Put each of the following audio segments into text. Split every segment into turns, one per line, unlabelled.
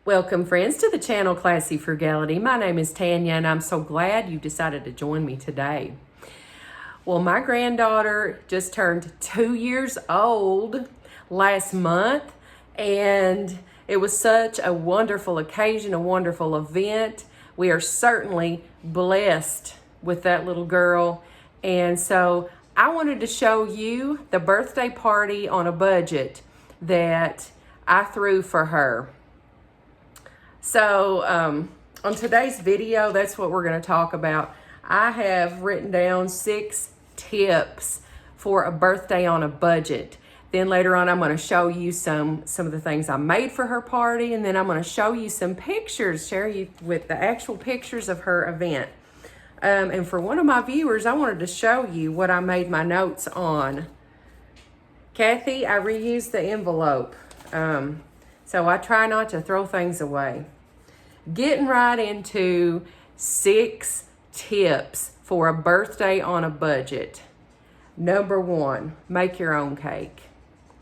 Welcome, friends, to the channel Classy Frugality. My name is Tanya, and I'm so glad you decided to join me today. Well, my granddaughter just turned 2 years old last month, and it was such a wonderful occasion, a wonderful event. We are certainly blessed with that little girl, and so I wanted to show you the birthday party on a budget that I threw for her. So on today's video, that's what we're going to talk about. I have written down 6 tips for a birthday on a budget. Then later on, I'm going to show you some of the things I made for her party, and then I'm going to show you some pictures, share you with the actual pictures of her event. And for one of my viewers, I wanted to show you what I made my notes on. Kathy, I reused the envelope. So I try not to throw things away. Getting right into 6 tips for a birthday on a budget. Number 1, make your own cake.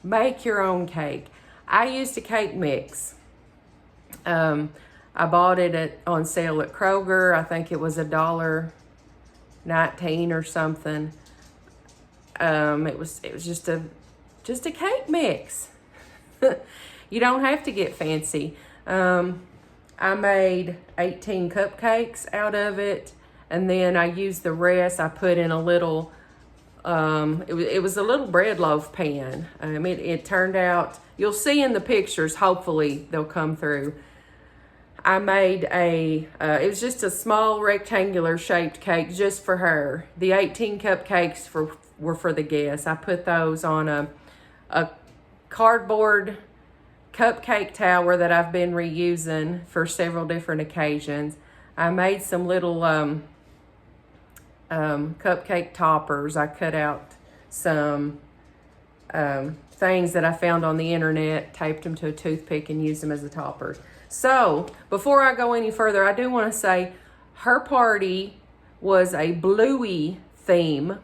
Make your own cake. I used a cake mix. I bought it on sale at Kroger. I think it was $1.19 or something. It was just a cake mix. You don't have to get fancy. I made 18 cupcakes out of it, and then I used the rest. I put in a little, it was a little bread loaf pan. It turned out, you'll see in the pictures, hopefully they'll come through. I made it was just a small rectangular shaped cake just for her. The 18 cupcakes were for the guests. I put those on a cardboard cupcake tower that I've been reusing for several different occasions. I made some little cupcake toppers. I cut out some things that I found on the internet, taped them to a toothpick, and used them as a toppers. So before I go any further, I do want to say her party was a Bluey theme.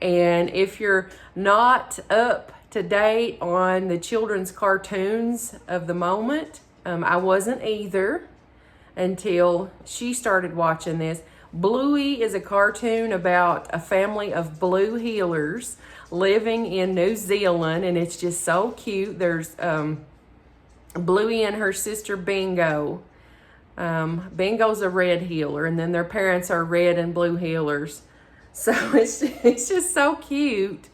And if you're not up to date on the children's cartoons of the moment, I wasn't either until she started watching this. Bluey is a cartoon about a family of blue healers living in New Zealand, and it's just so cute. There's Bluey and her sister Bingo. Bingo's a red healer, and then their parents are red and blue healers. So it's just so cute.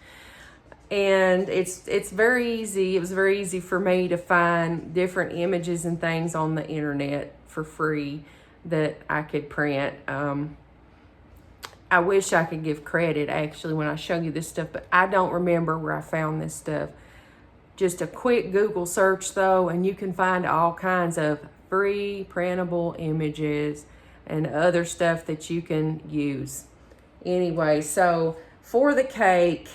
And it's very easy. It was very easy for me to find different images and things on the internet for free that I could print. I wish I could give credit actually when I show you this stuff, but I don't remember where I found this stuff. Just a quick Google search though, and you can find all kinds of free printable images and other stuff that you can use. Anyway, so for the cake,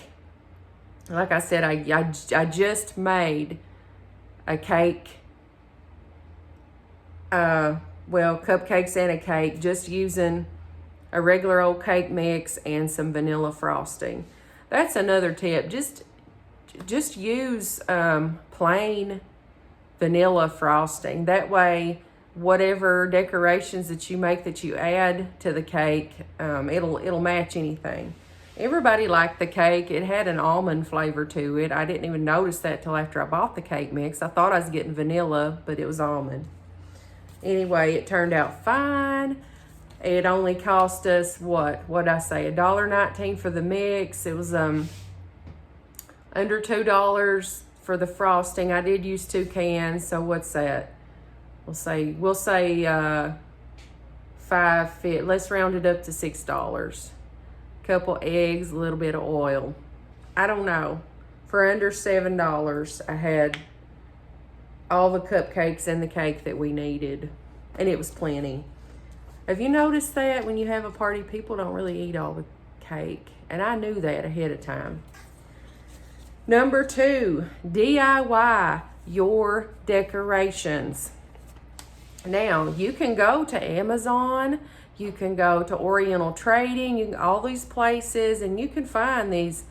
like I said, I just made a cake, cupcakes and a cake, just using a regular old cake mix and some vanilla frosting. That's another tip. Just use plain vanilla frosting. That way, whatever decorations that you make that you add to the cake, it'll match anything. Everybody liked the cake. It had an almond flavor to it. I didn't even notice that till after I bought the cake mix. I thought I was getting vanilla, but it was almond. Anyway, it turned out fine. It only cost us, what'd I say, $1.19 for the mix. It was under $2 for the frosting. I did use 2 cans, so what's that? We'll say $5.50. Let's round it up to $6. Couple eggs, a little bit of oil. I don't know. For under $7, I had all the cupcakes and the cake that we needed, and it was plenty. Have you noticed that when you have a party, people don't really eat all the cake? And I knew that ahead of time. Number 2, DIY your decorations. Now, you can go to Amazon, you can go to Oriental Trading, all these places, and you can find these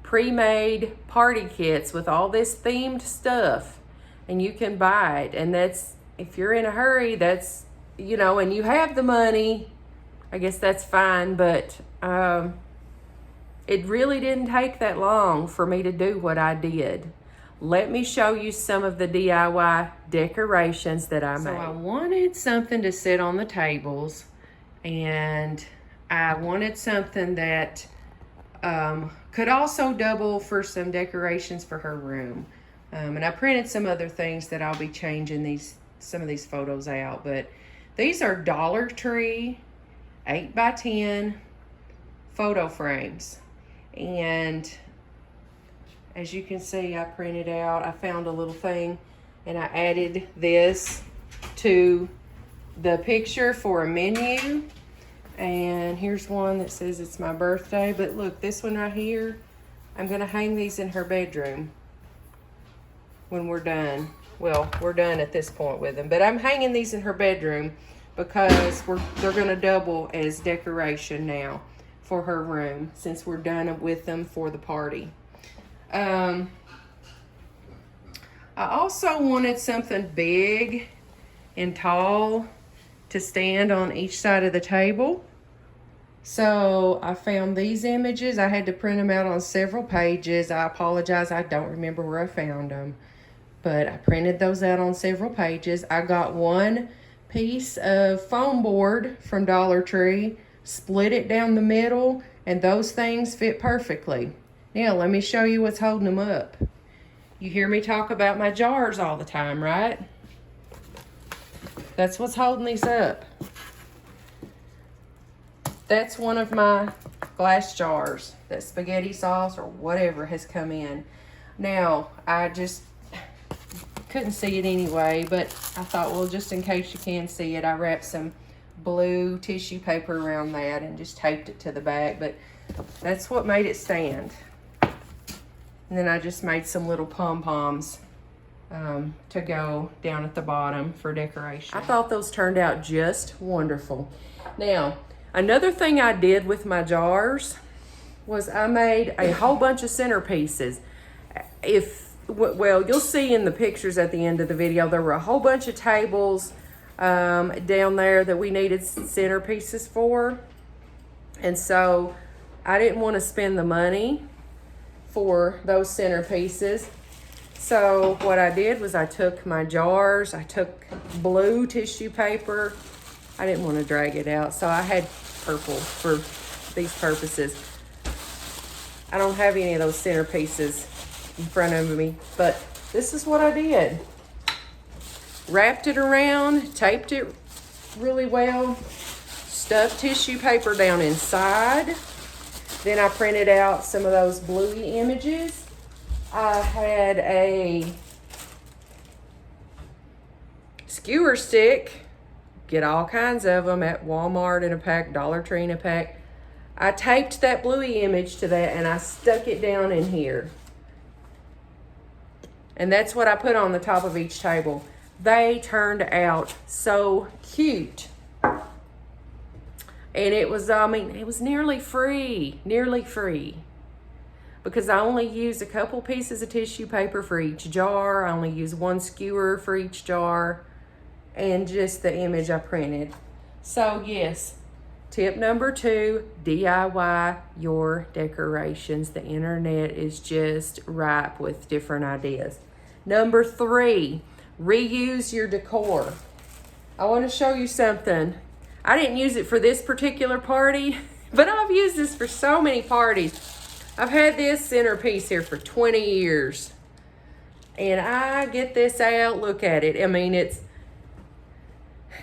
pre-made party kits with all this themed stuff, and you can buy it, and that's if you're in a hurry, that's, you know, and you have the money, I guess that's fine. But it really didn't take that long for me to do what I did. Let me show you some of the DIY decorations that I made. So I wanted something to sit on the tables, and I wanted something that could also double for some decorations for her room. And I printed some other things that I'll be changing some of these photos out. But these are Dollar Tree 8x10 photo frames. And as you can see, I printed out, I found a little thing and I added this to the picture for a menu. And here's one that says it's my birthday. But look, this one right here, I'm gonna hang these in her bedroom when we're done. Well, we're done at this point with them, but I'm hanging these in her bedroom because they're gonna double as decoration now for her room since we're done with them for the party. I also wanted something big and tall to stand on each side of the table. So I found these images. I had to print them out on several pages. I apologize, I don't remember where I found them, but I printed those out on several pages. I got one piece of foam board from Dollar Tree, split it down the middle, and those things fit perfectly. Now, let me show you what's holding them up. You hear me talk about my jars all the time, right? That's what's holding these up. That's one of my glass jars that spaghetti sauce or whatever has come in. Now, I just couldn't see it anyway, but I thought, well, just in case you can see it, I wrapped some blue tissue paper around that and just taped it to the back, but that's what made it stand. And then I just made some little pom-poms to go down at the bottom for decoration. I thought those turned out just wonderful. Now, another thing I did with my jars was I made a whole bunch of centerpieces. Well, you'll see in the pictures at the end of the video, there were a whole bunch of tables down there that we needed centerpieces for. And so I didn't want to spend the money for those centerpieces. So what I did was I took my jars, I took blue tissue paper. I didn't want to drag it out, so I had purple for these purposes. I don't have any of those centerpieces in front of me, but this is what I did. Wrapped it around, taped it really well, stuffed tissue paper down inside. Then I printed out some of those Bluey images. I had a skewer stick, get all kinds of them at Walmart in a pack, Dollar Tree in a pack. I taped that Bluey image to that and I stuck it down in here. And that's what I put on the top of each table. They turned out so cute. And it was, it was nearly free, because I only used a couple pieces of tissue paper for each jar. I only used one skewer for each jar, and just the image I printed. So yes, tip number 2, DIY your decorations. The internet is just ripe with different ideas. Number 3, reuse your decor. I want to show you something. I didn't use it for this particular party, but I've used this for so many parties. I've had this centerpiece here for 20 years. And I get this out, look at it. I mean,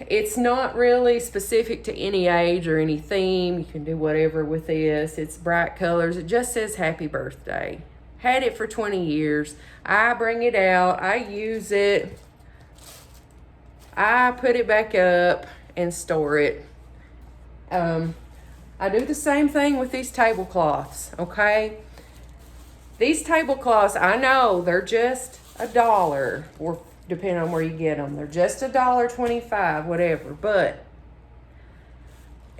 it's not really specific to any age or any theme. You can do whatever with this. It's bright colors. It just says happy birthday. Had it for 20 years. I bring it out, I use it, I put it back up and store it. I do the same thing with these tablecloths, okay? These tablecloths, I know they're just $1, or depending on where you get them. They're just $1.25, whatever. But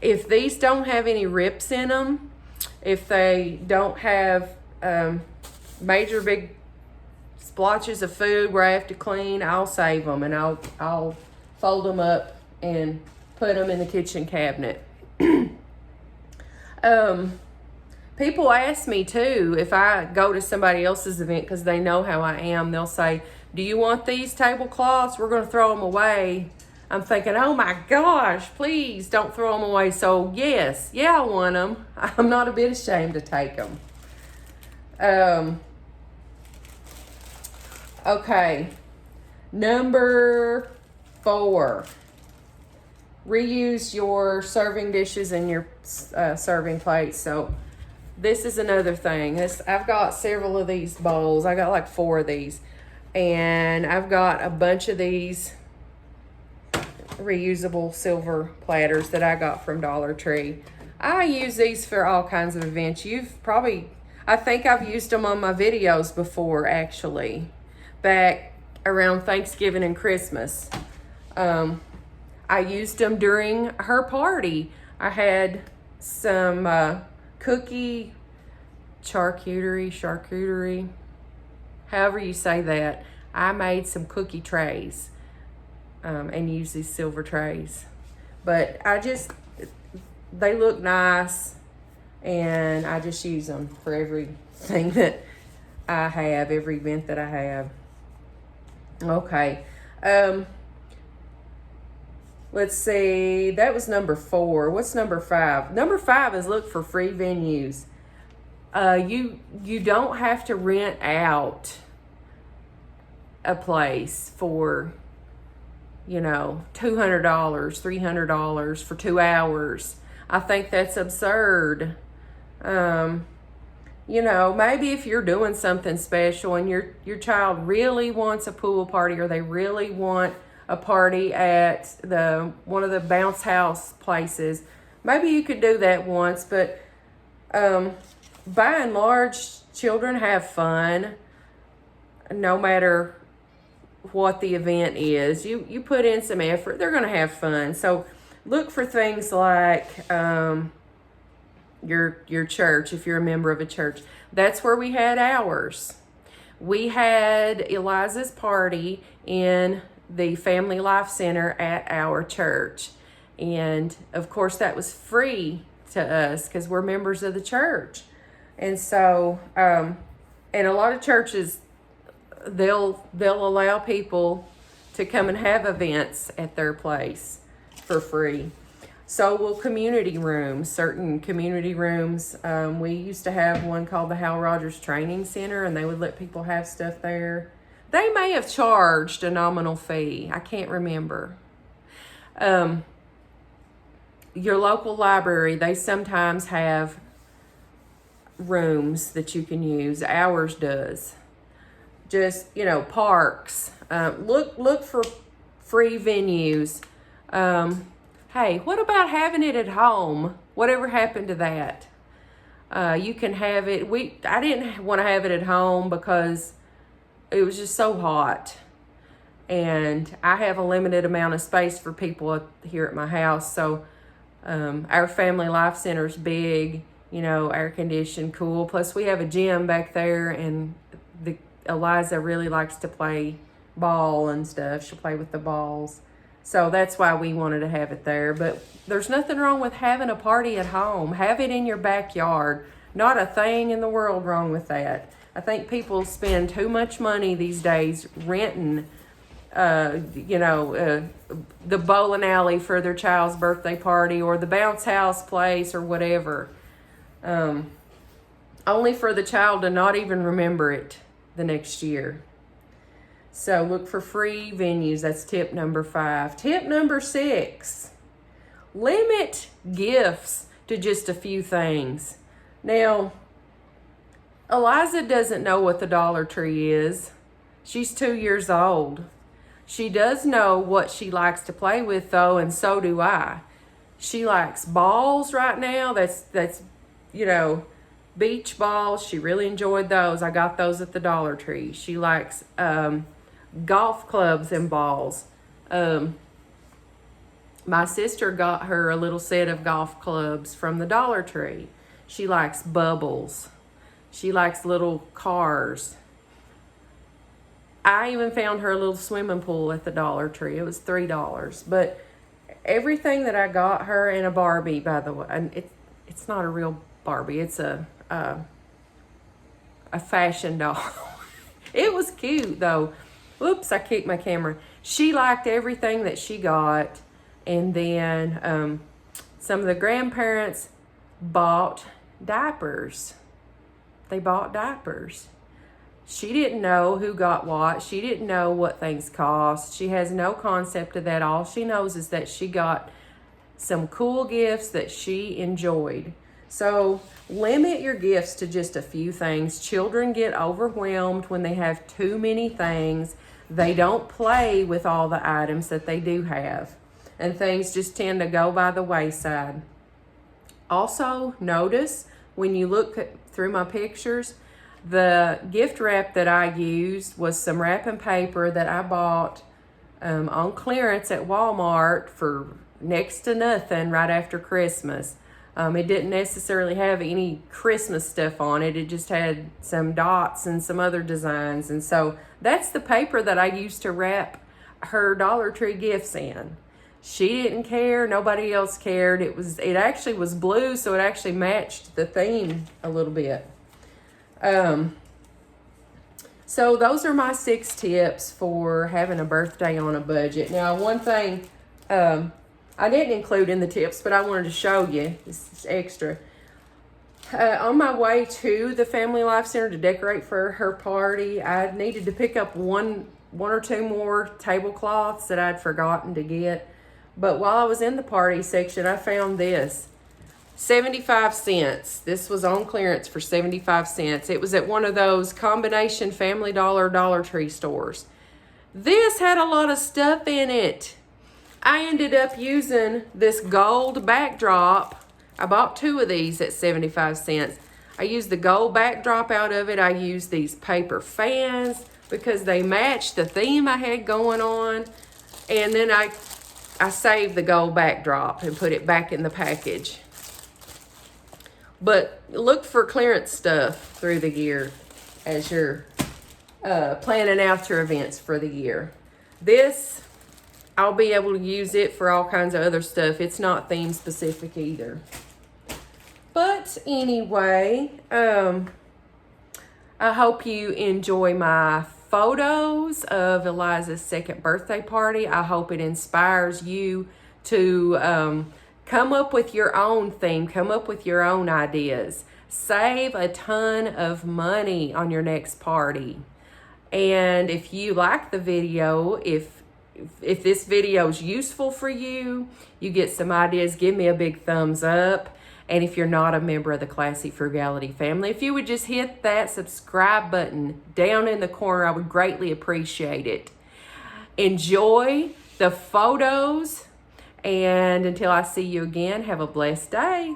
if these don't have any rips in them, if they don't have major big splotches of food where I have to clean, I'll save them and I'll fold them up and put them in the kitchen cabinet. People ask me too, if I go to somebody else's event, because they know how I am, they'll say, do you want these tablecloths? We're going to throw them away. I'm thinking, oh my gosh, please don't throw them away. So yes, yeah, I want them. I'm not a bit ashamed to take them. Okay, number 4. Reuse your serving dishes and your serving plates. So this is another thing. I've got several of these bowls. I got like 4 of these. And I've got a bunch of these reusable silver platters that I got from Dollar Tree. I use these for all kinds of events. I think I've used them on my videos before, actually, back around Thanksgiving and Christmas. I used them during her party. I had some cookie charcuterie, however you say that. I made some cookie trays and used these silver trays. But they look nice, and I just use them for everything that I have, every event that I have. Okay. Let's see. That was number 4. What's number 5? Number 5 is look for free venues. You don't have to rent out a place for, $200, $300 for 2 hours. I think that's absurd. Maybe if you're doing something special and your child really wants a pool party, or they really want a party at one of the bounce house places, maybe you could do that once. But by and large, children have fun no matter what the event is. You put in some effort, they're going to have fun. So look for things like your church. If you're a member of a church, that's where we had ours. We had Eliza's party in the Family Life Center at our church, and of course that was free to us because we're members of the church. And so and a lot of churches, they'll allow people to come and have events at their place for free. So will community rooms, certain community rooms. We used to have one called the Hal Rogers Training Center, and they would let people have stuff there. They may have charged a nominal fee. I can't remember. Your local library, they sometimes have rooms that you can use. Ours does. Just, parks. Look for free venues. Hey, what about having it at home? Whatever happened to that? You can have it. I didn't want to have it at home because it was just so hot. And I have a limited amount of space for people here at my house. So our Family Life Center's big, air conditioned, cool. Plus we have a gym back there, and Eliza really likes to play ball and stuff. She'll play with the balls. So that's why we wanted to have it there. But there's nothing wrong with having a party at home. Have it in your backyard. Not a thing in the world wrong with that. I think people spend too much money these days renting, the bowling alley for their child's birthday party, or the bounce house place, or whatever. Only for the child to not even remember it the next year. So look for free venues. That's tip number 5. Tip number 6, limit gifts to just a few things. Now, Eliza doesn't know what the Dollar Tree is. She's 2 years old. She does know what she likes to play with, though, and so do I. She likes balls right now. That's beach balls. She really enjoyed those. I got those at the Dollar Tree. She likes golf clubs and balls. My sister got her a little set of golf clubs from the Dollar Tree. She likes bubbles. She likes little cars. I even found her a little swimming pool at the Dollar Tree. It was $3. But everything that I got her, and a Barbie, by the way, and it's not a real Barbie. It's a fashion doll. It was cute though. Whoops, I kicked my camera. She liked everything that she got. And then some of the grandparents bought diapers. They bought diapers. She didn't know who got what. She didn't know what things cost. She has no concept of that. All she knows is that she got some cool gifts that she enjoyed. So limit your gifts to just a few things. Children get overwhelmed when they have too many things. They don't play with all the items that they do have. And things just tend to go by the wayside. Also, notice when you look through my pictures, the gift wrap that I used was some wrapping paper that I bought on clearance at Walmart for next to nothing right after Christmas. It didn't necessarily have any Christmas stuff on it. It just had some dots and some other designs. And so that's the paper that I used to wrap her Dollar Tree gifts in. She didn't care. Nobody else cared. It actually was blue, so it actually matched the theme a little bit. So those are my 6 tips for having a birthday on a budget. Now, one thing I didn't include in the tips, but I wanted to show you. This is extra. On my way to the Family Life Center to decorate for her party, I needed to pick up one or two more tablecloths that I'd forgotten to get. But while I was in the party section, I found this. 75 cents. This was on clearance for 75 cents. It was at one of those combination Family Dollar, Dollar Tree stores. This had a lot of stuff in it. I ended up using this gold backdrop. I bought 2 of these at 75 cents. I used the gold backdrop out of it. I used these paper fans because they matched the theme I had going on. And then I saved the gold backdrop and put it back in the package. But look for clearance stuff through the year as you're planning out your events for the year. This, I'll be able to use it for all kinds of other stuff. It's not theme specific either. But anyway, I hope you enjoy my photos of Eliza's 2nd birthday party. I hope it inspires you to come up with your own theme, come up with your own ideas. Save a ton of money on your next party. And if you like the video, if this video is useful for you, you get some ideas, give me a big thumbs up. And if you're not a member of the Classy Frugality family, if you would just hit that subscribe button down in the corner, I would greatly appreciate it. Enjoy the photos, and until I see you again, have a blessed day.